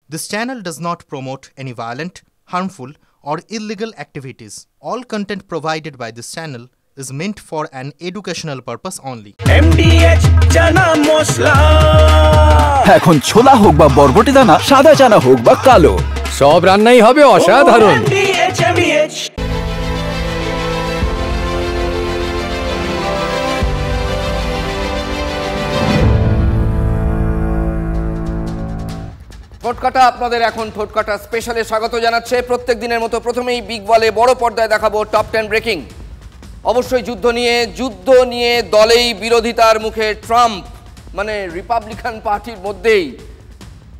This channel does not promote any violent, harmful, or illegal activities. All content provided by this channel is meant for an educational purpose only. MDH chana masala এখন ছোলা হোক বা বরবটি দানা, সাদা চানা হোক বা কালো, সব রান্নাই হবে অসাধারণ। MDH ঠোটকাটা আপনাদের এখন ঠোটকাটা স্পেশালে স্বাগত জানাচ্ছে। প্রত্যেক দিনের মতো প্রথমেই বিগ বলে বড় পর্দায় দেখাবো টপ 10 ব্রেকিং। অবশ্যই যুদ্ধ নিয়ে দলেই বিরোধিতার মুখে ট্রাম্প, মানে রিপাবলিকান পার্টির মধ্যেই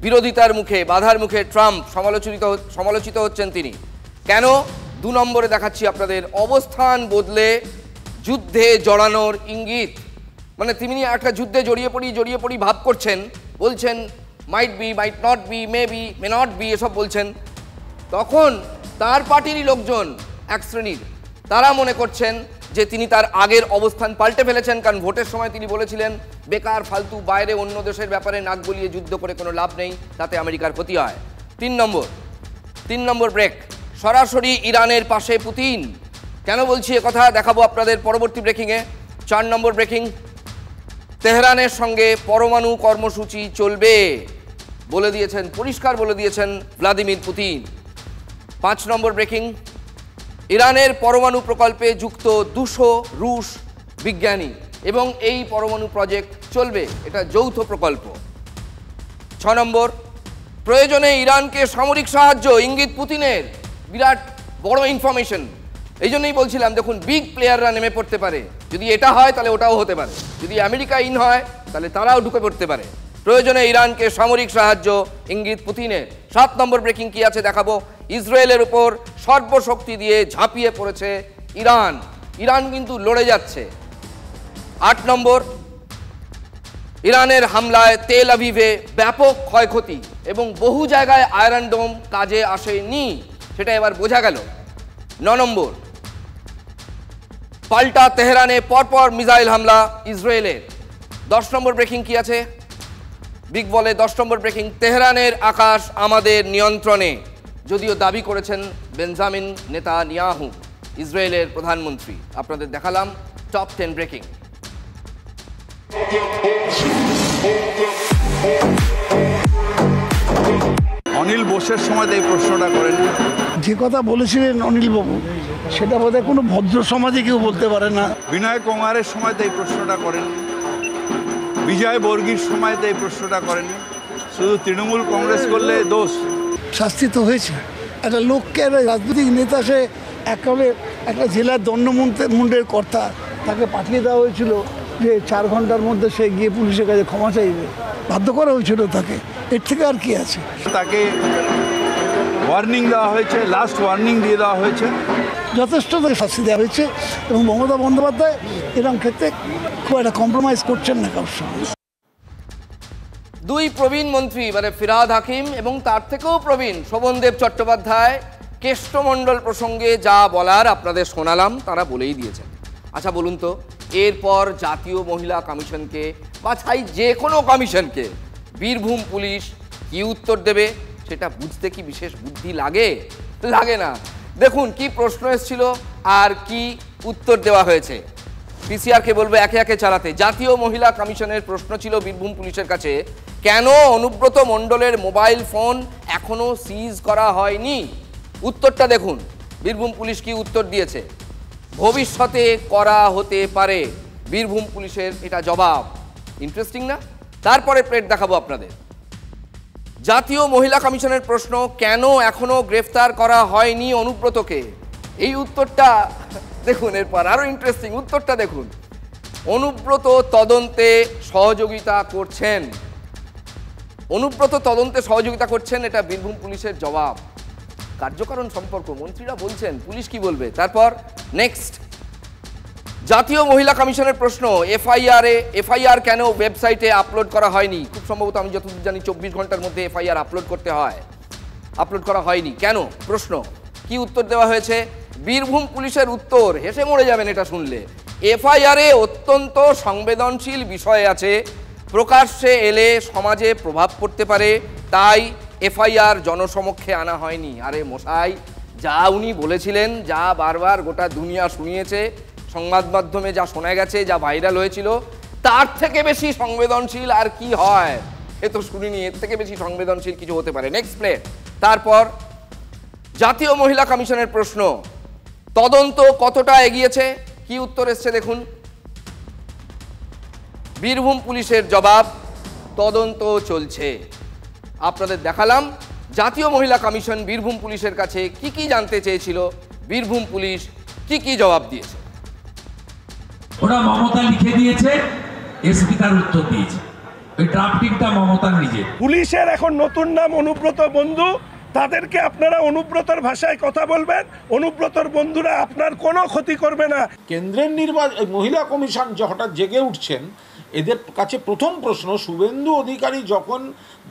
বিরোধিতার মুখে, বাধার মুখে ট্রাম্প সমালোচিত হচ্ছেন তিনি। কেন? 2 নম্বরে দেখাচ্ছি আপনাদের অবস্থান বদলে যুদ্ধে জড়ানোর ইঙ্গিত। মানে তিনি একটা যুদ্ধে জড়িয়ে পড়ি ভাব করছেন, বলছেন might be, might not be, may be, may not be, এসব বলছেন। তখন তার পার্টিরই লোকজন এক শ্রেণীর তারা মনে করছেন যে তিনি তার আগের অবস্থান পাল্টে ফেলেছেন, কারণ ভোটের সময় তিনি বলেছিলেন বেকার ফালতু বাইরে অন্য দেশের ব্যাপারে নাক গলিয়ে যুদ্ধ করে কোনো লাভ নেই, তাতে আমেরিকার ক্ষতি হয়। 3 নম্বর ব্রেক, সরাসরি ইরানের পাশে পুতিন। কেন বলছি কথা দেখাবো আপনাদের পরবর্তী ব্রেকিংয়ে। 4 নম্বর ব্রেকিং, তেহরানের সঙ্গে পরমাণু কর্মসূচি চলবে বলে দিয়েছেন, পরিষ্কার বলে দিয়েছেন ভ্লাদিমির পুতিন। 5 নম্বর ব্রেকিং, ইরানের পরমাণু প্রকল্পে যুক্ত 200 রুশ বিজ্ঞানী এবং এই পরমাণু প্রজেক্ট চলবে, এটা যৌথ প্রকল্প। 6 নম্বর, প্রয়োজনে ইরানকে সামরিক সাহায্য, ইঙ্গিত পুতিনের। বিরাট বড় ইনফরমেশন। এই জন্যই বলছিলাম দেখুন বিগ প্লেয়াররা নেমে পড়তে পারে, যদি এটা হয় তাহলে ওটাও হতে পারে, যদি আমেরিকা ইন হয় তাহলে তারাও ঢুকে পড়তে পারে। প্রয়োজনে ইরানকে সামরিক সাহায্য, ইঙ্গিত পুতিনের। 7 নম্বর ব্রেকিং কি আছে দেখাবো, ইসরায়েলের উপর সর্বশক্তি দিয়ে ঝাঁপিয়ে পড়েছে ইরান কিন্তু লড়ে যাচ্ছে। 8 নম্বর, ইরানের হামলায় তেল আভিভে ব্যাপক ক্ষয়ক্ষতি এবং বহু জায়গায় আয়রন ডোম কাজে আসেনি, সেটা এবার বোঝা গেল। 9 নম্বর, পাল্টা তেহরানে পরপর মিসাইল হামলা ইসরায়েলের। 10 নম্বর ব্রেকিং কি আছে বিগ বলে, 10 নম্বর ব্রেকিং, তেহরানের আকাশ আমাদের নিয়ন্ত্রণে, যদিও দাবি করেছেন বেঞ্জামিন নেতানিয়াহু, ইসরায়েলের প্রধানমন্ত্রী। আপনাদের দেখালাম টপ 10 ব্রেকিং। অনিল বোসের সময় এই প্রশ্নটা করেন, যে কথা বলেছিলেন অনিলবাবু, সেটা বোধহয় কোনো ভদ্র সমাজে কেউ বলতে পারে না। বিনয় কুমারের সময় এই প্রশ্নটা করেন, বিজয় বর্গীর সময় এই প্রশ্নটা করেন। শুধু তৃণমূল কংগ্রেস করলে দোষ। শাস্তি তো হয়েছে। একটা লোককে, একটা রাজনৈতিক নেতা, সে একেবারে একটা জেলার দণ্ডমুণ্ডের কর্তা, তাকে পাঠিয়ে দেওয়া হয়েছিল যে 4 ঘন্টার মধ্যে সে গিয়ে পুলিশের কাছে ক্ষমা চাইবে, বাধ্য করা হয়েছিল তাকে। এর থেকে আর কি আছে? তাকে ওয়ার্নিং দেওয়া হয়েছে, লাস্ট ওয়ার্নিং দিয়ে দেওয়া হয়েছে, যথেষ্ট তাকে শাস্তি দেওয়া হয়েছে। এবং মমতা বন্দ্যোপাধ্যায় এরকম ক্ষেত্রে খুব একটা কম্প্রোমাইজ করছেন না কারোর সঙ্গে। 2 প্রবীণ মন্ত্রী, মানে ফিরহাদ হাকিম এবং তার থেকেও প্রবীণ শোভনদেব চট্টোপাধ্যায় কেষ্টমণ্ডল প্রসঙ্গে যা বলার আপনাদের শোনালাম, তারা বলেই দিয়েছেন। আচ্ছা বলুন তো, এরপর জাতীয় মহিলা কমিশনকে বা যে কোনো কমিশনকে বীরভূম পুলিশ কি উত্তর দেবে, সেটা বুঝতে কি বিশেষ বুদ্ধি লাগে না? দেখুন কি প্রশ্ন এসেছিল আর কি উত্তর দেওয়া হয়েছে। পিসিআরকে বলবো একে একে চালাতে। জাতীয় মহিলা কমিশনের প্রশ্ন ছিল বীরভূম পুলিশের কাছে, কেন অনুব্রত মণ্ডলের মোবাইল ফোন এখনো সিজ করা হয়নি? উত্তরটা দেখুন বীরভূম পুলিশ কি উত্তর দিয়েছে। ভবিষ্যতে করা হতে পারে, বীরভূম পুলিশের এটা জবাব। ইন্টারেস্টিং না? তারপরে প্লেট দেখাবো আপনাদের। জাতীয় মহিলা কমিশনের প্রশ্ন, কেন এখনো গ্রেফতার করা হয়নি অনুব্রতকে? এই উত্তরটা দেখুন, এরপর আরো ইন্টারেস্টিং উত্তরটা দেখুন। অনুব্রত তদন্তে সহযোগিতা করছেন, এটা বীরভূম পুলিশের জবাব। কার্যকারণ সম্পর্ক মন্ত্রীরা বলছেন, পুলিশ কি বলবে? তারপর নেক্সট, জাতীয় মহিলা কমিশনের প্রশ্ন, এফআইআর কেন ওয়েবসাইটে আপলোড করা হয়নি? খুব সম্ভবত, আমি যতদূর জানি 24 ঘন্টার মধ্যে এফআইআর আপলোড করতে হয়, আপলোড করা হয়নি কেন? প্রশ্ন কি উত্তর দেওয়া হয়েছে? বীরভূম পুলিশের উত্তর, হেসে মরে যাবেন এটা শুনলে, এফআইআরে অত্যন্ত সংবেদনশীল বিষয় আছে, প্রকাশ্যে এলে সমাজে প্রভাব পড়তে পারে, তাই এফআইআর জনসমক্ষে আনা হয়নি। আরে মশাই, যা উনি বলেছিলেন, যা বারবার গোটা দুনিয়া শুনিয়েছে, সংবাদ মাধ্যমে যা শোনা গেছে, যা ভাইরাল হয়েছিল, তার থেকে বেশি সংবেদনশীল আর কি হয়? এ তো শুনিনি, এর থেকে বেশি সংবেদনশীল কিছু হতে পারে। Next play. তারপর জাতীয় মহিলা কমিশনের প্রশ্ন, তদন্ত কতটা এগিয়েছে? কি উত্তর এসছে দেখুন। বীরভূম পুলিশের জবাব, তদন্ত চলছে। আপনাদের দেখালাম জাতীয় মহিলা কমিশন বীরভূম পুলিশের কাছে কি কি জানতে চেয়েছিল, বীরভূম পুলিশ কি কি জবাব দিয়েছে। ওরা মমতা লিখে দিয়েছে, এসপি তার উত্তর দিয়েছে। ওই ড্রাফটিংটা মমতার নিজে। পুলিশের এখন নতুন নাম অনুব্রত বন্ধু, তাদেরকে আপনারা অনুব্রতর ভাষায় কথা বলবেন, অনুব্রতর বন্ধুরা আপনার কোনো ক্ষতি করবে না। কেন্দ্রের মহিলা কমিশন যে হঠাৎ জেগে উঠছেন, এদের কাছে প্রথম প্রশ্ন, শুভেন্দু অধিকারী যখন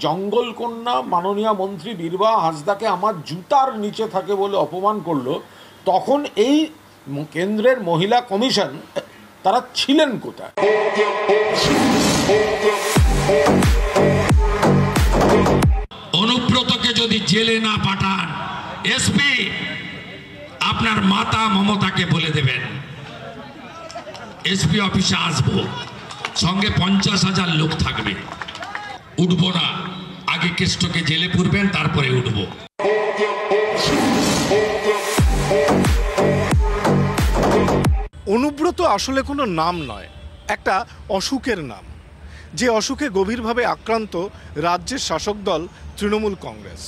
জঙ্গল কন্যা মাননীয় মন্ত্রী বীরবাহ হাঁসদাকে আমার জুতার নিচে থাকে বলে অপমান করলো, তখন এই কেন্দ্রের মহিলা কমিশন তারা ছিলেন কোথায়? অনুব্রতকে যদি জেলে না পাঠান, এসপি আপনার মাতা মমতাকে বলে দেবেন এসপি অফিসে আসবো, সঙ্গে 50,000 লোক থাকবে, উঠবো না, আগে কেষ্টকে জেলে পুরবেন, তারপরে উঠবো। অনুব্রত আসলে কোনো নাম নয়, একটা অসুখের নাম, যে অসুখে গভীরভাবে আক্রান্ত রাজ্যের শাসক দল তৃণমূল কংগ্রেস।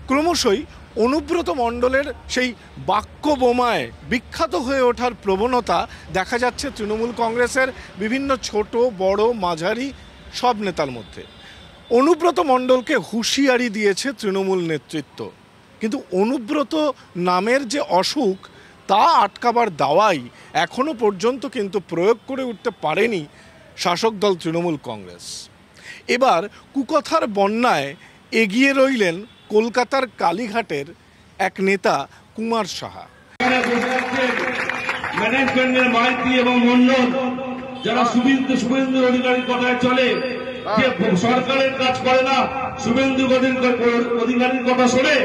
ক্রমশই অনুব্রত মণ্ডলের সেই বাক্য বোমায় বিখ্যাত হয়ে ওঠার প্রবণতা দেখা যাচ্ছে তৃণমূল কংগ্রেসের বিভিন্ন ছোট বড় মাঝারি সব নেতার মধ্যে। অনুব্রত মণ্ডলকে হুঁশিয়ারি দিয়েছে তৃণমূল নেতৃত্ব, কিন্তু অনুব্রত নামের যে অসুখ তা আটকাবার দাওয়াই এখনো পর্যন্ত কিন্তু প্রয়োগ করে উঠতে পারেনি শাসক দল তৃণমূল কংগ্রেস। এবার কুকথার বন্যায় এগিয়ে রইলেন কলকাতার কালীঘাটের এক নেতা কুমার সাহা। ম্যানেজমেন্টের মাইতি এবং মন্ডল যারা শুভেন্দু অধিকারীর কথায় চলে, যে সরকারের কাজ করে না, শুভেন্দু অধিকারীর কথা শোনে,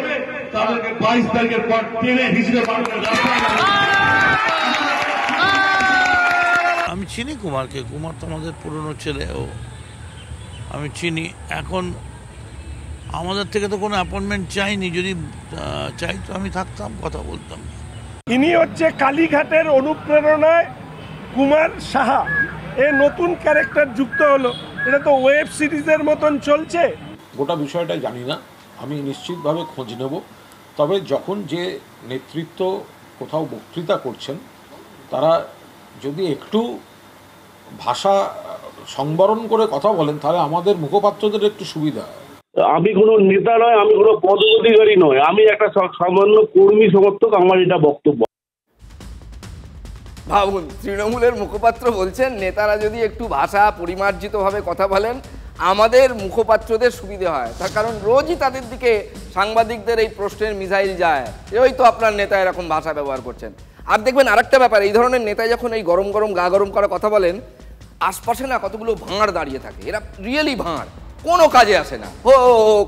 তাদেরকে 22 তারিখের পর টেনে হিসেবে আমি চিনি কুমারকে, কুমার তো আমাদের পুরনো ছেলে, ও আমি চিনি। এখন আমাদের থেকে তো কোনো অ্যাপয়েন্টমেন্ট চাইনি, যদি চাইতো আমি থাকতাম, কথা বলতাম। ইনি হচ্ছে কালীঘাটের অনুপ্রেরণায় কুমার সাহা, এ নতুন ক্যারেক্টার যুক্ত হলো। এটা তো ওয়েব সিরিজের মতন চলছে। গোটা বিষয়টা জানি না, আমি নিশ্চিতভাবে খোঁজ নেব। তবে যখন যে নেতৃত্ব কোথাও বক্তৃতা করছেন, তারা যদি একটু ভাষা সংবরণ করে কথা বলেন, তাহলে আমাদের মুখপাত্রদের একটু সুবিধা হয়। আমি কোনো নেতা নয়, আমি কোনো পদাধিকারী নয়, আমি একটা সামান্য কর্মী সমর্থক, আমার এটা বক্তব্য। ভাবুন, তৃণমূলের মুখপাত্র বলছেন নেতারা যদি একটু ভাষা পরিমার্জিতভাবে কথা বলেন, আমাদের মুখপাত্রদের সুবিধে হয়। তার কারণ রোজই তাদের দিকে সাংবাদিকদের এই প্রশ্নের মিসাইল যায়, ওই তো আপনার নেতা এরকম ভাষা ব্যবহার করছেন। আর দেখবেন আরেকটা ব্যাপার, এই ধরনের নেতা যখন এই গরম গরম গা গরম করা কথা বলেন, আশপাশে না কতগুলো ভাঁড় দাঁড়িয়ে থাকে, এরা রিয়েলি ভাঁড়, কোনো কাজে আসে না, হো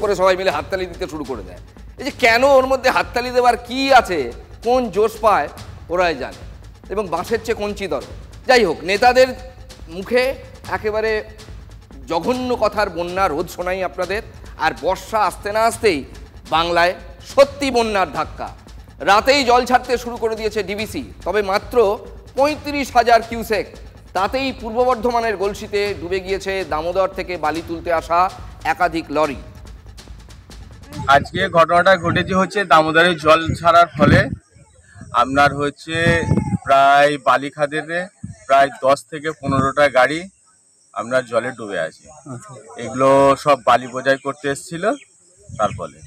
করে সবাই মিলে হাততালি দিতে শুরু করে দেয়। এই যে কেন ওর মধ্যে হাততালি দেওয়ার কি আছে, কোন জোশ পায় ওরাই জানে, এবং বাঁশের চেয়ে কঞ্চি দর। যাই হোক, নেতাদের মুখে একেবারে জঘন্য কথার বন্যা রোদ শোনাই আপনাদের। আর বর্ষা আসতে না আসতেই বাংলায় সত্যি বন্যার ধাক্কা। রাতেই জল ছাড়তে শুরু করে দিয়েছে ডিবিসি, তবে মাত্র 35,000 কিউসেক। তাতেই পূর্ব বর্ধমানের গলসিতে ডুবে গিয়েছে দামোদর থেকে বালি তুলতে আসা একাধিক লরি। আজকে ঘটনাটা ঘটেছে হচ্ছে দামোদরের জল ছাড়ার ফলে আপনার হচ্ছে প্রায় বালিখাদেতে প্রায় 10 থেকে 15টা গাড়ি আপনার জলে ডুবে আছে। এগুলো সব বালি বোঝাই করতে এসেছিল। তার ফলে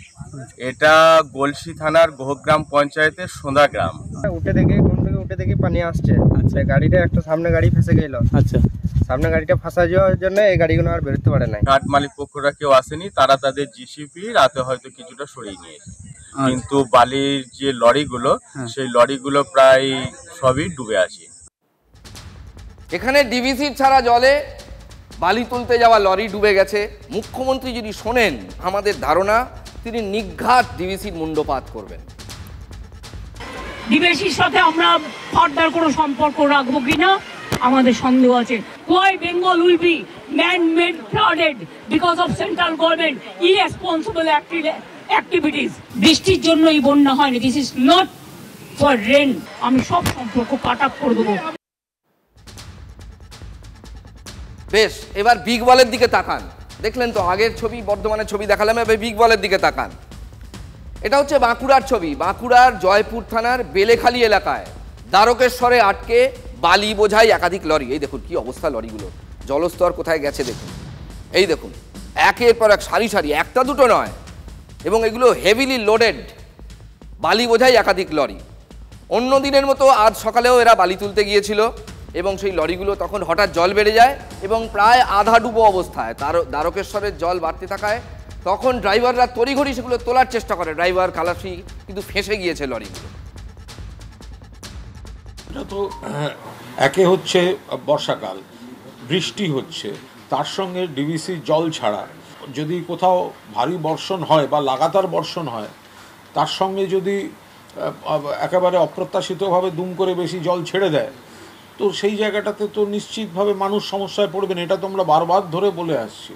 এটা গলসি থানার গোহগ্রাম পঞ্চায়েতের সোঁদা গ্রাম। উঠে দেখি কোন থেকে উঠে দেখি পানি আসছে। আচ্ছা, গাড়িটা একটা সামনে গাড়ি ফেসে গেল। আচ্ছা, সামনে গাড়িটা ফাঁসা যাওয়ার জন্য এই গাড়িগুলো আর বেরোতে পারে নাই। ঘাট মালিক পক্ষরা কেউ আসেনি, তারা তাদের জিসিপি রাতে হয়তো কিছুটা সরিয়ে নিয়েছে, কিন্তু বালির যে লরিগুলো সেই লরিগুলো প্রায় সবই ডুবে আছে। এখানে ডিবিসির ছাড়া জলে বালি তুলতে যাওয়া লরি ডুবে গেছে। মুখ্যমন্ত্রী যদি শোনেন, আমাদের ধারণা তিনি নিঘাত ডিভিসির মুন্ডপাত করবেন। ডিভিসির সাথে আমরা ফার্দার কোনো সম্পর্ক রাখবো কিনা আমাদের সন্দেহ আছে। Why Bengal will be man-made flooded because of central government irresponsible activities? বৃষ্টির জন্যই বন্যা হয়নি। This is not for rain. আমি সব সম্পর্ক কাট আপ করে দেবো। বেশ, এবার বিগ বলের দিকে তাকান। দেখলেন তো আগের ছবি, বর্ধমানের ছবি দেখালাম, এবার বিগ বলের দিকে তাকান। এটা হচ্ছে বাঁকুড়ার ছবি। বাঁকুড়ার জয়পুর থানার বেলেখালি এলাকায় দ্বারকেশ্বরে আটকে বালি বোঝাই একাধিক লরি। এই দেখুন কি অবস্থা লরিগুলো, জলস্তর কোথায় গেছে দেখুন। এই দেখুন একের পর এক সারি সারি, একটা দুটো নয়, এবং এগুলো হেভিলি লোডেড বালি বোঝাই একাধিক লরি। অন্য দিনের মতো আজ সকালেও এরা বালি তুলতে গিয়েছিল এবং সেই লরিগুলো তখন হঠাৎ জল বেড়ে যায় এবং প্রায় আধা ডুবো অবস্থায়। দ্বারকেশ্বরের জল বাড়তে থাকায় তখন ড্রাইভাররা তড়িঘড়ি সেগুলো তোলার চেষ্টা করে। ড্রাইভার খালাসি কিন্তু ফেঁসে গিয়েছে লরিগুলো। এটা তো একে হচ্ছে বর্ষাকাল, বৃষ্টি হচ্ছে, তার সঙ্গে ডিভিসির জল ছাড়া যদি কোথাও ভারী বর্ষণ হয় বা লাগাতার বর্ষণ হয়, তার সঙ্গে যদি একেবারে অপ্রত্যাশিতভাবে দুম করে বেশি জল ছেড়ে দেয়, তো সেই জায়গাটাতে তো নিশ্চিতভাবে মানুষ সমস্যায় পড়বেন। এটা তো আমরা বারবার ধরে বলে আসছি।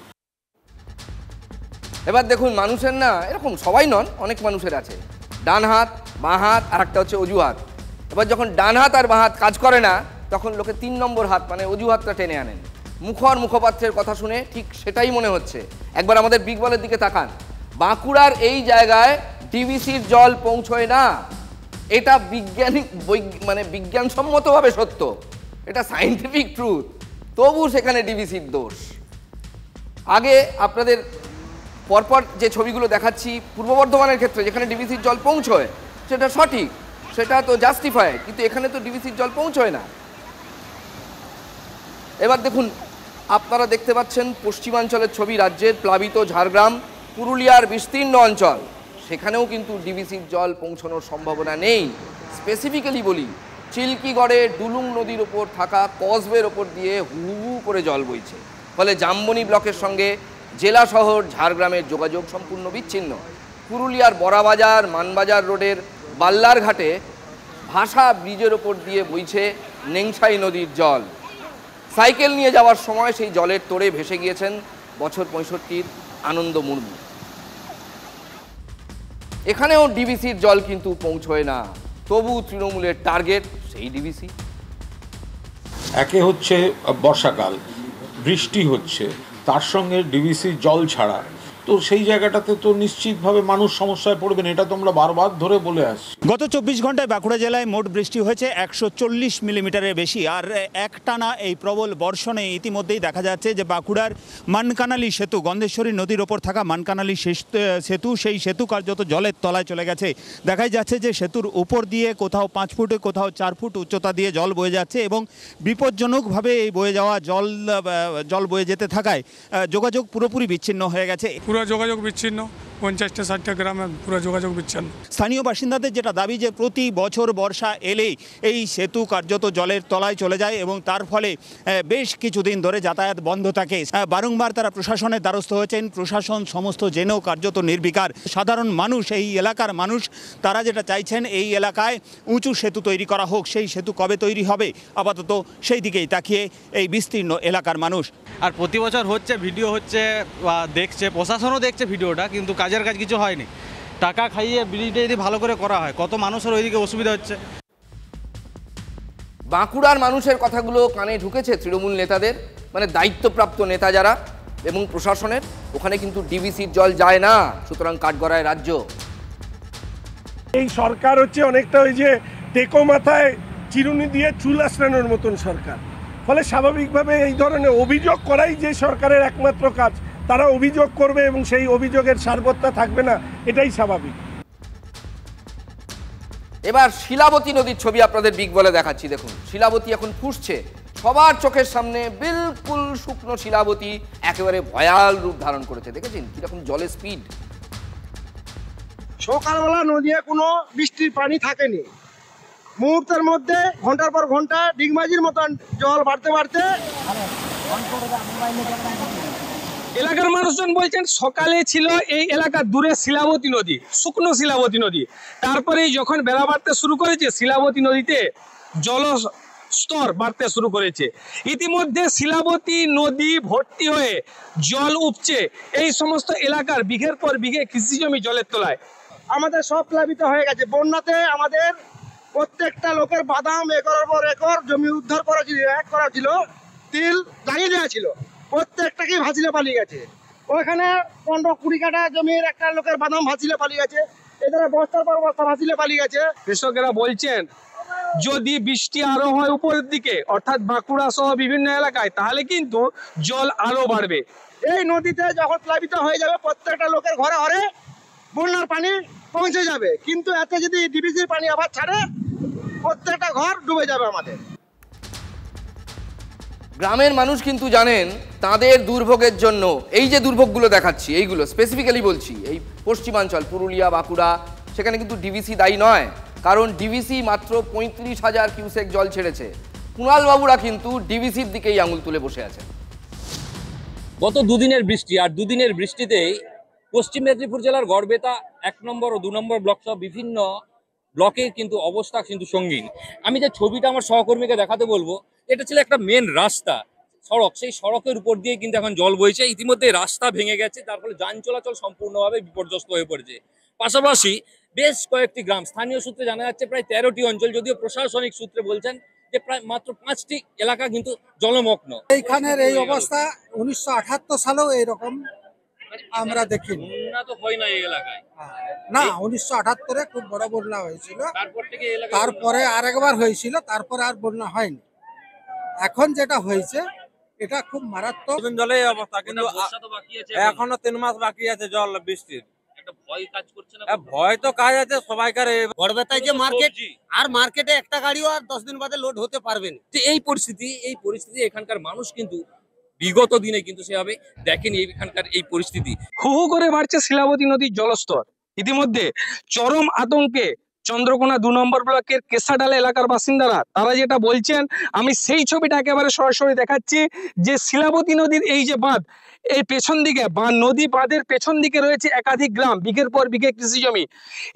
এবার দেখুন মানুষের না এরকম সবাই নন, অনেক মানুষের আছে ডান হাত, বাঁ হাত, আর একটা হচ্ছে অজুহাত। এবার যখন ডান হাত আর বাঁ হাত কাজ করে না, তখন লোকে 3 নম্বর হাত মানে অজুহাতটা টেনে আনেন। মুখপাত্রের কথা শুনে ঠিক সেটাই মনে হচ্ছে। একবার আমাদের বিগ বলের দিকে তাকান। বাঁকুড়ার এই জায়গায় ডিভিসির জল পৌঁছয় না, এটা বিজ্ঞানসম্মতভাবে সত্য, এটা সায়েন্টিফিক ট্রুথ, তবু সেখানে ডিভিসির দোষ। আগে আপনাদের পরপর যে ছবিগুলো দেখাচ্ছি পূর্ব বর্ধমানের ক্ষেত্রে, যেখানে ডিভিসির জল পৌঁছয় সেটা সঠিক, সেটা তো জাস্টিফাইড, কিন্তু এখানে তো ডিভিসির জল পৌঁছয় না। এবার দেখুন, আপনারা দেখতে পাচ্ছেন পশ্চিমাঞ্চলের ছবি, রাজ্যের প্লাবিত ঝাড়গ্রাম, পুরুলিয়ার বিস্তীর্ণ অঞ্চল, সেখানেও কিন্তু ডিভিসির জল পৌঁছানোর সম্ভাবনা নেই। স্পেসিফিক্যালি বলি, চিল্কিগড়ে ডুলুং নদীর ওপর থাকা কসওয়ের ওপর দিয়ে হু হু করে জল বইছে, ফলে জামবনি ব্লকের সঙ্গে জেলা শহর ঝাড়গ্রামের যোগাযোগ সম্পূর্ণ বিচ্ছিন্ন। পুরুলিয়ার বড়াবাজার মানবাজার রোডের বাল্লার ঘাটে ভাষা ব্রিজের ওপর দিয়ে বইছে নেংসাই নদীর জল। সাইকেল নিয়ে যাওয়ার সময় সেই জলের তোড়ে ভেসে গিয়েছেন বছর 65-র আনন্দ মুর্মু। এখানেও ডিভিসির জল কিন্তু পৌঁছয় না, তবু তৃণমূলের টার্গেট সেই ডিভিসি। একে হচ্ছে বর্ষাকাল, বৃষ্টি হচ্ছে, তার সঙ্গে ডিভিসির জল ছাড়া, তো সেই জায়গাটাতে তো নিশ্চিতভাবে মানুষ সমস্যায় পড়বেন। এটা তো আমরা বারবার ধরে বলে আসছি। গত 24 ঘন্টায় বাঁকুড়া জেলায় মোট বৃষ্টি হয়েছে 140 মিলিমিটারের বেশি। আর একটানা এই প্রবল বর্ষণে ইতিমধ্যেই দেখা যাচ্ছে যে বাঁকুড়ার মানকানালি সেতু, গন্ধেশ্বরী নদীর ওপর থাকা মানকানালি সেতু, সেই সেতু কার্যত জলের তলায় চলে গেছে। দেখাই যাচ্ছে যে সেতুর উপর দিয়ে কোথাও 5 ফুটে, কোথাও 4 ফুট উচ্চতা দিয়ে জল বয়ে যাচ্ছে এবং বিপজ্জনকভাবে এই বয়ে যাওয়া জল বয়ে যেতে থাকায় যোগাযোগ পুরোপুরি বিচ্ছিন্ন হয়ে গেছে। যোগাযোগ বিচ্ছিন্ন, 50-60টা গ্রামে পুরো যোগাযোগ বিচ্ছিন্ন। স্থানীয় বাসিন্দাদের যেটা দাবি যে প্রতি বছর বর্ষা এলেই এই সেতু কার্যত জলের তলায় চলে যায় এবং তার ফলে বেশ কিছুদিন ধরে যাতায়াত বন্ধ থাকে। বারংবার তারা প্রশাসনের দ্বারস্থ হয়েছেন, প্রশাসন সমস্ত জেনেও কার্যত নির্বিকার। সাধারণ মানুষ, এই এলাকার মানুষ, তারা যেটা চাইছেন এই এলাকায় উঁচু সেতু তৈরি করা হোক। সেই সেতু কবে তৈরি হবে আপাতত সেই দিকেই তাকিয়ে এই বিস্তীর্ণ এলাকার মানুষ। আর প্রতি বছর হচ্ছে, ভিডিও হচ্ছে, দেখছে, প্রশাসনও দেখছে ভিডিওটা, কিন্তু কাজের কাজ কিছু হয়নি। টাকা খাইয়ে ব্রিজটা যদি ভালো করে করা হয়, কত মানুষের ওইদিকে অসুবিধা হচ্ছে। বাঁকুড়ার মানুষের কথাগুলো কানে ঢুকেছে তৃণমূল নেতাদের, মানে দায়িত্বপ্রাপ্ত নেতা যারা এবং প্রশাসনের। ওখানে কিন্তু ডিভিসির জল যায় না, সুতরাং কাঠগড়ায় রাজ্য। এই সরকার হচ্ছে অনেকটা ওই যে টেকো মাথায় চিরুনি দিয়ে চুল আঁচড়ানোর মতন সরকার। ফলে স্বাভাবিকভাবে এই ধরনের অভিযোগ করাই যে সরকারের একমাত্র কাজ। তারা অভিযোগ করবে এবং সেই অভিযোগের সারবত্তা থাকবে না, এটাই স্বাভাবিক। এবার শিলাবতী নদীর ছবি আপনাদের বিগ বলে দেখাচ্ছি। দেখুন শিলাবতী এখন ফুসছে সবার চোখের সামনে, বিলকুল শুকনো শিলাবতী একেবারে ভয়াল রূপ ধারণ করেছে। দেখেছেন কিরকম জলের স্পিড। সকালবেলা নদীতে কোনো বৃষ্টির পানি থাকেনি, মুহূর্তের মধ্যে ঘন্টার পর ঘন্টা ডিগমাজির মতন জল বাড়তে বাড়তে এলাকার মানুষজন বলছেন সকালে ছিল এই এলাকার দূরে শিলাবতী নদী, শুকনো শিলাবতী নদী, তারপরে যখন বেলা বাড়তে শুরু করেছে শিলাবতী নদীতে জলস্তর বাড়তে শুরু করেছে। ইতিমধ্যে শিলাবতী নদী ভর্তি হয়ে জল উপচে এই সমস্ত এলাকার বিঘের পর বিঘে কৃষি জমি জলের তলায়। আমাদের সব প্লাবিত হয়ে গেছে। বন্যাতে আমাদের প্রত্যেকটা লোকের বাদাম একরের পর একর জমি উদ্ধার করা ছিল, তিল লাগিয়ে দেওয়া ছিল, প্রত্যেকটাকেই ভাসিলে পালিয়ে গেছে। ওইখানে 15-20 কাঠা জমির একটা লোকের বাদাম ভাসিলে পালিয়ে গেছে, এদের বস্তার পর বস্তা ভাসিলে পালিয়ে গেছে। কৃষকেরা বলছেন যদি বৃষ্টি আরো হয় উপরের দিকে অর্থাৎ বাঁকুড়া সহ বিভিন্ন এলাকায়, তাহলে কিন্তু জল আরো বাড়বে। এই নদীতে যখন প্লাবিত হয়ে যাবে প্রত্যেকটা লোকের ঘরে ঘরে বন্যার পানি পৌঁছে যাবে, কিন্তু এতে যদি ডিবিসির পানি আবার ছাড়ে প্রত্যেকটা ঘর ডুবে যাবে আমাদের। গ্রামের মানুষ কিন্তু জানেন তাদের দুর্ভোগের জন্য এই যে দুর্ভোগগুলো দেখাচ্ছি, এইগুলো স্পেসিফিক্যালি বলছি এই পশ্চিমাঞ্চল পুরুলিয়া বাঁকুড়া, সেখানে কিন্তু ডিভিসি দায়ী নয়, কারণ ডিভিসি মাত্র 35,000 কিউসেক জল ছেড়েছে। কুণাল বাবুরা কিন্তু ডিভিসির দিকেই আঙুল তুলে বসে আছেন। গত দুদিনের বৃষ্টি আর দুদিনের বৃষ্টিতেই পশ্চিম মেদিনীপুর জেলার গড়বেতা 1 নম্বর ও 2 নম্বর ব্লক সহ বিভিন্ন ব্লকের কিন্তু অবস্থা কিন্তু সঙ্গীন। আমি যে ছবিটা আমার সহকর্মীকে দেখাতে বলবো, এটা ছিল একটা মেন রাস্তা সড়ক, সেই সড়কের উপর দিয়ে কিন্তু এখন জল বইছে। ইতিমধ্যে রাস্তা ভেঙে গেছে, তার ফলে যান চলাচল সম্পূর্ণভাবে বিপর্যস্ত হয়ে পড়েছে। পাশাপাশি বেশ কয়েকটি গ্রাম, স্থানীয় সূত্রে জানা যাচ্ছে প্রায় 13টি অঞ্চল, যদিও প্রশাসনিক সূত্রে বলছেন যে প্রায় মাত্র 5টি এলাকা কিন্তু জলমগ্ন। এইখানের এই অবস্থা 1978 সালেও এইরকম আমরা দেখিনি। বন্যা তো হয় না এই এলাকায়, না 1978-এ খুব বড় বন্যা হয়েছিল, তারপরে আরেকবার হয়েছিল, তারপরে আর বন্যা হয়নি। এখন যেটা হয়েছে এটা খুব মারাত্মক জলে অবস্থা, কিন্তু এখনো 3 মাস বাকি আছে জল বৃষ্টির। ভয় কাজ করছে না? ভয় তো কাজ আছে সবাইকার। গড়বেতায় যে মার্কেট, আর মার্কেটে একটা গাড়িও আর 10 দিন বাদে লোড হতে পারবে না। এই পরিস্থিতি এখানকার মানুষ কিন্তু বিগত দিনে কিন্তু সেভাবে দেখেনি এখানকার এই পরিস্থিতি। হু হু করে বাড়ছে শিলাবতী নদীর জলস্তর। ইতিমধ্যে চরম আতঙ্কে চন্দ্রকোনা 2 নম্বর ব্লকের কেশাডালা এলাকার বাসিন্দারা। তারা যেটা বলছেন, আমি সেই ছবিটা একেবারে সরাসরি দেখাচ্ছি, যে শিলাবতী নদীর এই যে বাঁধ, এই পেছন দিকে নদী বাঁধের পেছন দিকে রয়েছে একাধিক গ্রাম, বিঘের পর বিঘে কৃষি জমি।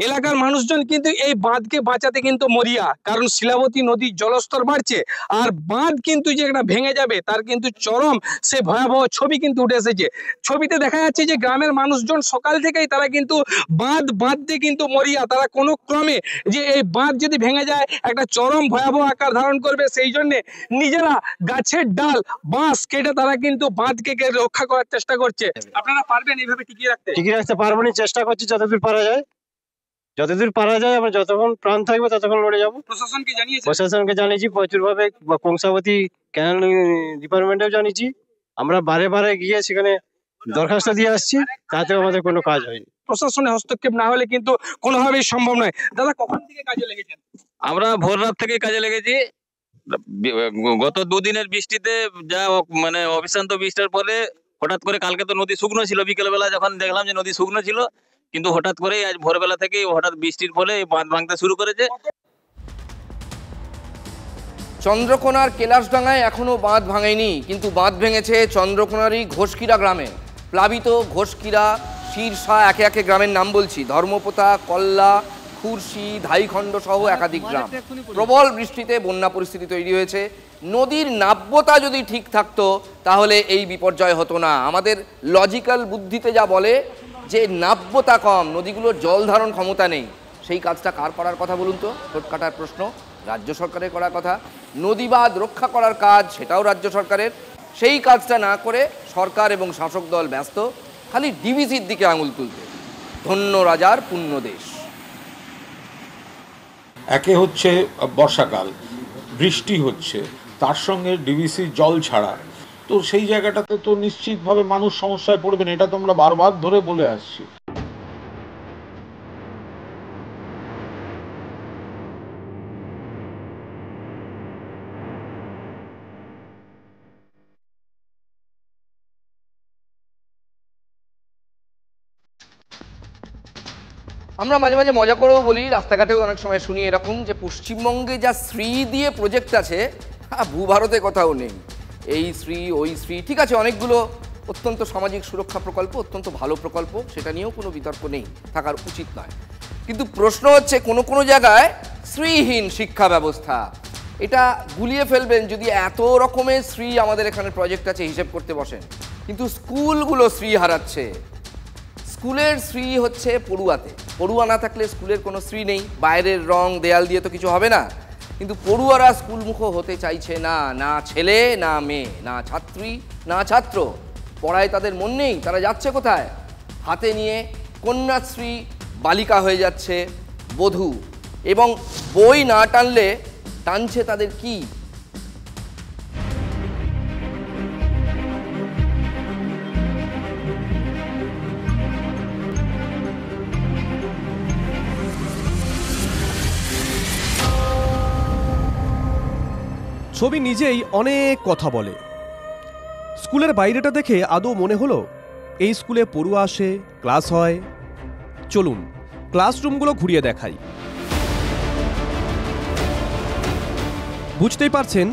এলাকার মানুষজন কিন্তু এই বাঁধকে বাঁচাতে কিন্তু মরিয়া, কারণ শিলাবতী নদীর জলস্তর বাড়ছে আর বাঁধ কিন্তু যে একটা ভেঙে যাবে তার কিন্তু চরম সে ভয়াবহ ছবি কিন্তু উঠে এসেছে। ছবিতে দেখা যাচ্ছে যে গ্রামের মানুষজন সকাল থেকেই তারা কিন্তু বাঁধতে কিন্তু মরিয়া। তারা কোনো ক্রমে যে এই বাঁধ যদি ভেঙে যায় একটা চরম ভয়াবহ আকার ধারণ করবে, সেই জন্য নিজেরা গাছের ডাল বাঁশ কেটে তারা কিন্তু বাঁধকে রক্ষা করার চেষ্টা করছে। আপনারা পারবেন এইভাবে টিকিয়ে রাখতে? টিকিয়ে রাখতে পারবো না, চেষ্টা করছি যতদূর পারা যায়, আমরা যতক্ষণ প্রাণ থাকবে ততক্ষণ লড়ে যাবো। প্রশাসনকে জানিয়েছি প্রচুরভাবে, কংসাবতী ক্যানাল ডিপার্টমেন্টেও জানিয়েছি, আমরা বারে বারে গিয়ে সেখানে দরখাস্ত দিয়ে আসছি, তাতেও আমাদের কোনো কাজ হয়নি। প্রশাসনের হস্তক্ষেপ না হলে কিন্তু কোনোভাবেই সম্ভব নয়। দাদা, কখন থেকে কাজে লেগেছেন? আমরা ভোর রাত থেকে কাজে লেগেছি। গত দুদিনের বৃষ্টিতে যা মানে অবিশ্রান্ত বৃষ্টির পরে হঠাৎ করে, কালকে তো নদী শুকনো ছিল, বিকেলবেলা যখন দেখলাম যে নদী শুকনো ছিল, কিন্তু হঠাৎ করে আজ ভোরবেলা থেকেই হঠাৎ বৃষ্টির ফলে বাঁধ ভাঙতে শুরু করেছে। চন্দ্রকোনার কেলাসডাঙ্গায় এখনো বাঁধ ভাঙেনি, কিন্তু বাঁধ ভেঙেছে চন্দ্রকোনারই ঘোষকিরা গ্রামে। প্লাবিত ঘোষকিরা, শীর্ষা, একে একে গ্রামের নাম বলছি, ধর্মপোতা, কল্লা, খুরশি, ধাইখণ্ড সহ একাধিক গ্রাম। প্রবল বৃষ্টিতে বন্যা পরিস্থিতি তৈরি হয়েছে। নদীর নাব্যতা যদি ঠিক থাকতো তাহলে এই বিপর্যয় হতো না। আমাদের লজিক্যাল বুদ্ধিতে যা বলে যে নাব্যতা কম, নদীগুলোর জল ধারণ ক্ষমতা নেই, সেই কাজটা কার করার কথা বলুন তো? ঠোঁট কাটার প্রশ্ন। রাজ্য সরকারের করার কথা। নদীবাঁধ রক্ষা করার কাজ সেটাও রাজ্য সরকারের। সেই কাজটা না করে সরকার এবং শাসক দল ব্যস্ত খালি ডিভিসির দিকে আঙুল তুলতে। ধন্য রাজার পুণ্য দেশ। একে হচ্ছে বর্ষাকাল, বৃষ্টি হচ্ছে, তার সঙ্গে ডিভিসির জল ছাড়া, তো সেই জায়গাটাতে তো নিশ্চিতভাবে মানুষ সমস্যায় পড়বেন, এটা তো আমরা বারবার ধরে বলে আসছি। আমরা মাঝে মাঝে মজা করেও বলি, রাস্তাঘাটেও অনেক সময় শুনি এরকম, যে পশ্চিমবঙ্গে যা শ্রী দিয়ে প্রজেক্ট আছে ভূভারতে কোথাও নেই। এই শ্রী ওই শ্রী, ঠিক আছে, অনেকগুলো অত্যন্ত সামাজিক সুরক্ষা প্রকল্প, অত্যন্ত ভালো প্রকল্প, সেটা নিয়েও কোনো বিতর্ক নেই, থাকার উচিত নয়। কিন্তু প্রশ্ন হচ্ছে কোনো কোনো জায়গায় শ্রীহীন শিক্ষা ব্যবস্থা, এটা গুলিয়ে ফেলবেন যদি এত রকমের শ্রী আমাদের এখানে প্রজেক্ট আছে হিসেব করতে বসেন। কিন্তু স্কুলগুলো শ্রী হারাচ্ছে। স্কুলের শ্রী হচ্ছে পড়ুয়াতে, পড়ুয়া না থাকলে স্কুলের কোনো শ্রী নেই, বাইরের রং দেয়াল দিয়ে তো কিছু হবে না। কিন্তু পড়ুয়ারা স্কুলমুখ হতে চাইছে না, না ছেলে না মেয়ে, না ছাত্রী না ছাত্র, পড়ায় তাদের মন নেই। তারা যাচ্ছে কোথায়? হাতে নিয়ে কন্যাশ্রী বালিকা হয়ে যাচ্ছে বধূ, এবং বই না টানলে টানছে তাদের কি? ছবি নিজেই অনেক কথা বলে। স্কুলের বাইরেটা দেখে আদৌ মনে হলো এই স্কুলে পড়ুয়া আসে, ক্লাস হয়। চলুন ক্লাসরুমগুলো ঘুরিয়ে দেখাই। বুঝতেই পারছেন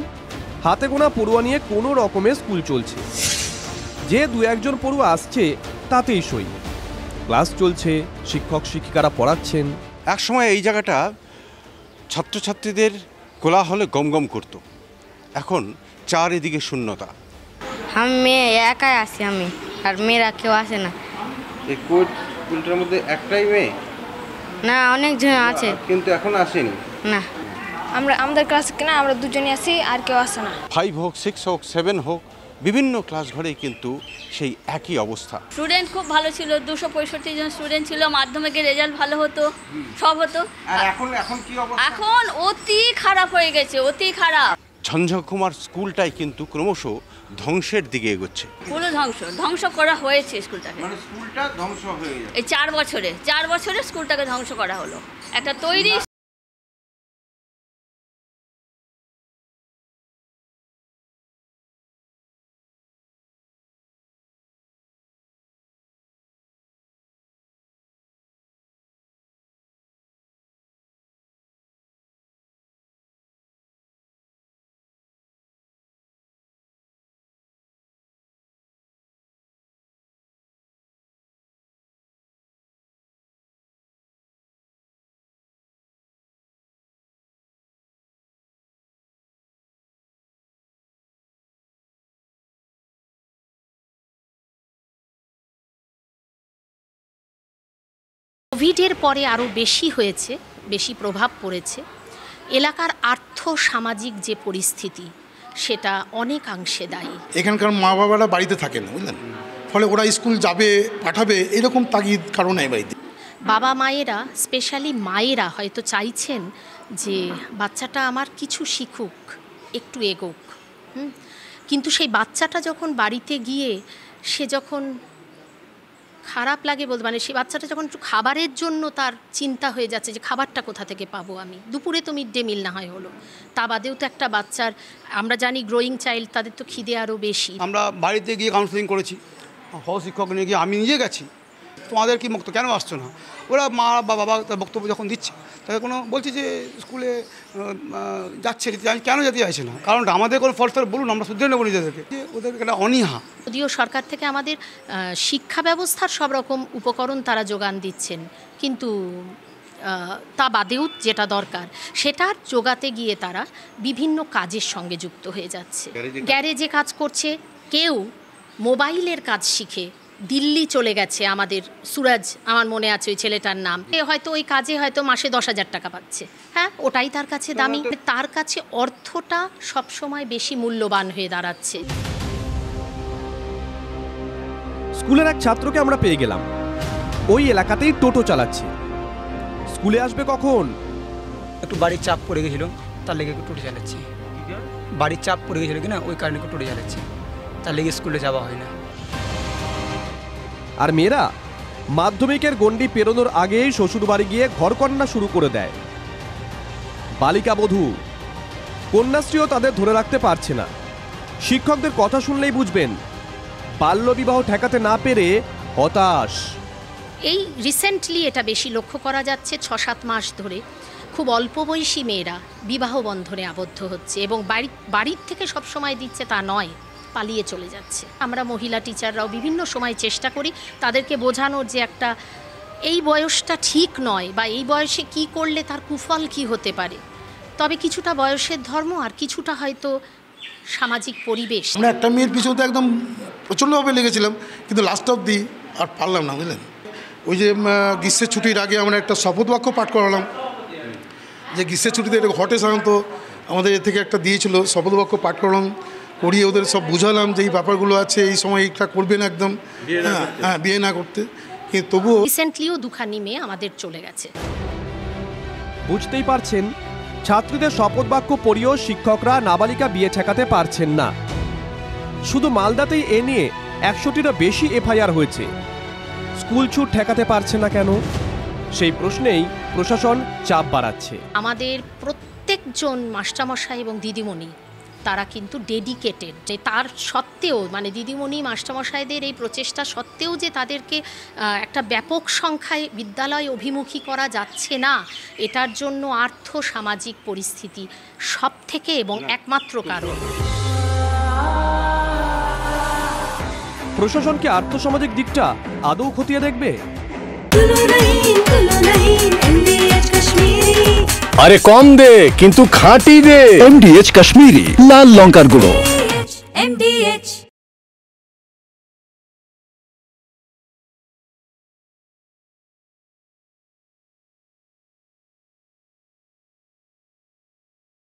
হাতে গোনা পড়ুয়া নিয়ে কোনো রকমের স্কুল চলছে। যে দু একজন পড়ুয়া আসছে তাতেই সই। ক্লাস চলছে, শিক্ষক শিক্ষিকারা পড়াচ্ছেন। একসময় এই জায়গাটা ছাত্রছাত্রীদের কোলাহলে গমগম করত, এখন চারিদিকে শূন্যতা। আমি একাই আসি, আমি আর মেয়েরা কেউ আসে না। এই কোচ স্কুলটার মধ্যে একটাই মেয়ে? না, অনেকজন আছে, কিন্তু এখন আসেনি। না, আমাদের ক্লাসে কিনা আমরা দুজনই আছি, আর কেউ আসে না। 5 হোক, 6 হোক, 7 হোক, বিভিন্ন ক্লাস ঘরেই কিন্তু সেই একই অবস্থা। স্টুডেন্ট খুব ভালো ছিল, 265 জন স্টুডেন্ট ছিল, মাধ্যমিকের রেজাল্ট ভালো হতো, সব হতো। আর এখন কি অবস্থা? এখন অতি খারাপ হয়ে গেছে, অতি খারাপ। ঝঞ্ঝাকুমার স্কুলটাই কিন্তু ক্রমশ ধ্বংসের দিকে এগোচ্ছে। পুরো ধ্বংস করা হয়েছে স্কুলটাকে। মানে স্কুলটা ধ্বংস হয়ে গেছে এই 4 বছরে স্কুলটাকে ধ্বংস করা হলো। একটা তৈরি কোভিডের পরে আরও বেশি হয়েছে, বেশি প্রভাব পড়েছে। এলাকার আর্থ সামাজিক যে পরিস্থিতি সেটা অনেকাংশে দায়ী। এখানকার মা বাবারা বাড়িতে থাকেন, বুঝলেন, ফলে ওরা স্কুল যাবে পাঠাবে এরকম তাগিদ কারণ নেই বাড়িতে। বাবা মায়েরা, স্পেশালি মায়েরা হয়তো চাইছেন যে বাচ্চাটা আমার কিছু শিখুক, একটু এগোক, কিন্তু সেই বাচ্চাটা যখন বাড়িতে গিয়ে সে যখন খারাপ লাগে বলতে, মানে সেই বাচ্চাটা যখন একটু খাবারের জন্য তার চিন্তা হয়ে যাচ্ছে যে খাবারটা কোথা থেকে পাবো আমি, দুপুরে তো মিড ডে মিল না হয় হলো, তা বাদেও তো একটা বাচ্চার, আমরা জানি গ্রোয়িং চাইল্ড, তাদের তো খিদে আরও বেশি। আমরা বাড়িতে গিয়ে কাউন্সেলিং করেছি, শিক্ষক নিয়ে গিয়ে আমি নিজে গেছি, তোমাদের কি বক্তব্য কেন আসছো না? ওরা মা বা বাবা তার বক্তব্য যখন দিচ্ছে তাদের কোনো বলছে যে স্কুলে যাচ্ছে, আমি কেন যেতে চাইছি না, কারণ আমাদের কোনো ফলস বলুন, আমরা শুধরে নেবো নিজেদেরকে, ওদের একটা অনীহা। যদিও সরকার থেকে আমাদের শিক্ষা ব্যবস্থার সব রকম উপকরণ তারা যোগান দিচ্ছেন, কিন্তু তা বাদেও যেটা দরকার সেটা জোগাতে গিয়ে তারা বিভিন্ন কাজের সঙ্গে যুক্ত হয়ে যাচ্ছে। গ্যারেজে কাজ করছে, কেউ মোবাইলের কাজ শিখে দিল্লি চলে গেছে। আমাদের সুরাজ, আমার মনে আছে ওই ছেলেটার নাম, হয়তো ওই কাজে হয়তো মাসে 10,000 টাকা পাচ্ছে। হ্যাঁ, ওটাই তার কাছে দামি, তার কাছে অর্থটা সবসময় বেশি মূল্যবান হয়ে দাঁড়াচ্ছে। স্কুলের এক ছাত্রকে আমরা পেয়ে গেলাম, ওই এলাকাতেই টোটো চালাচ্ছে। স্কুলে আসবে কখন? একটু বাড়ির চাপ পড়ে গেছিল, তার লেগে একটু টোটো চালাচ্ছি। বাড়ির চাপ পড়ে গেছিল কিনা, ওই কারণে একটু টোটো চালাচ্ছি, তার লেগে স্কুলে যাওয়া হয় না। আর মেয়েরা মাধ্যমিকের গণ্ডি পেরোনোর আগেই শ্বশুরবাড়ি গিয়ে ঘরকন্না শুরু করে দেয়। বালিকা বধূ, কন্যাশ্রীও তাদের ধরে রাখতে পারছে না। শিক্ষকদের কথা শুনলেই বুঝবেন বাল্যবিবাহ ঠেকাতে না পেরে হতাশ। এই রিসেন্টলি এটা বেশি লক্ষ্য করা যাচ্ছে, 6-7 মাস ধরে খুব খুব অল্প বয়সী মেয়েরা বিবাহ বন্ধনে আবদ্ধ হচ্ছে এবং বাড়ির থেকে সব সময় দিচ্ছে তা নয়, পালিয়ে চলে যাচ্ছে। আমরা মহিলা টিচাররাও বিভিন্ন সময় চেষ্টা করি তাদেরকে বোঝানোর যে একটা এই বয়সটা ঠিক নয় বা এই বয়সে কি করলে তার কুফল কি হতে পারে। তবে কিছুটা বয়সের ধর্ম আর কিছুটা হয়তো সামাজিক পরিবেশ। আমরা একটা মেয়ের পিছনে একদম প্রচণ্ডভাবে লেগেছিলাম, কিন্তু লাস্ট অবধি আর পারলাম না, বুঝলেন। ওই যে গ্রীষ্মের ছুটির আগে আমরা একটা শপথ বাক্য পাঠ করালাম, যে গ্রীষ্মের ছুটিতে এটা ঘটে সাধারণত আমাদের এ থেকে একটা দিয়েছিল, শপথ বাক্য পাঠ করালাম, করিয়ে ওদের সব বুঝালাম যে এই ব্যাপারগুলো আছে, এই সময় এইটা করবে না একদম, হ্যাঁ বিয়ে না করতে। কিন্তু তবুও রিসেন্টলিও দুখানি মেয়ে আমাদের চলে গেছে। বুঝতেই পারছেন, ছাত্রীদের শপথ বাক্য পড়িয়েও শিক্ষকরা নাবালিকা বিয়ে ঠেকাতে পারছেন না। শুধু মালদাতেই এ নিয়ে 100টিরও বেশি এফআইআর হয়েছে। স্কুল ছুট ঠেকাতে পারছে না কেন, সেই প্রশ্নেই প্রশাসন চাপ বাড়াচ্ছে। আমাদের প্রত্যেকজন মাস্টারমশাই এবং দিদিমণি তারা কিন্তু ডেডিকেটেড, যে তার সত্ত্বেও মানে দিদিমণি মাস্টারমশাইদের এই প্রচেষ্টা সত্ত্বেও যে তাদেরকে একটা ব্যাপক সংখ্যায় বিদ্যালয় অভিমুখী করা যাচ্ছে না, এটার জন্য আর্থ সামাজিক পরিস্থিতি সব থেকে এবং একমাত্র কারণ। প্রশাসনকে আর্থসামাজিক দিকটা আদৌ খতিয়ে দেখবে? আরে কম দে কিন্তু খাঁটি দে। MDH কাশ্মীরি লাল লঙ্কার গুঁড়ো। MDH